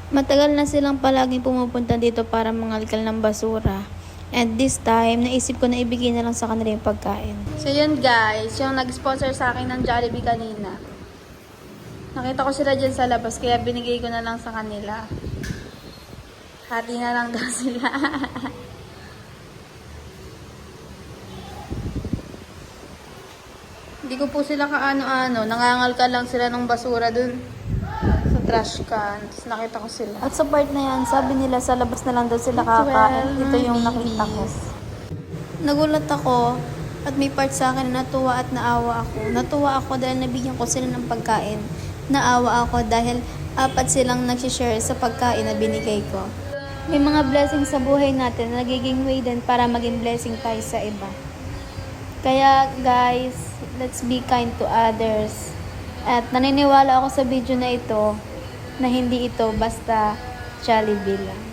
Matagal na silang palaging pumupunta dito para mangalkal ng basura. And this time, naisip ko na ibigay na lang sa kanila yung pagkain. So yun guys, yung nag-sponsor sa akin ng Jollibee kanina. Nakita ko sila dyan sa labas, kaya binigay ko na lang sa kanila. Hati na lang daw sila. Hindi ko po sila kaano-ano, nangangalkal lang sila ng basura dun sa trash can. Tapos nakita ko sila. At sa part na yan, sabi nila sa labas na lang daw sila kakain. Ito yung nakita ko. Nagulat ako at may part sa akin na natuwa at naawa ako. Natuwa ako dahil nabigyan ko sila ng pagkain. Naawa ako dahil 4 silang nag-share sa pagkain na binigay ko. May mga blessings sa buhay natin na nagiging way din para maging blessing tayo sa iba. Kaya guys, let's be kind to others. At naniniwala ako sa video na ito na hindi ito basta Jollibee lang.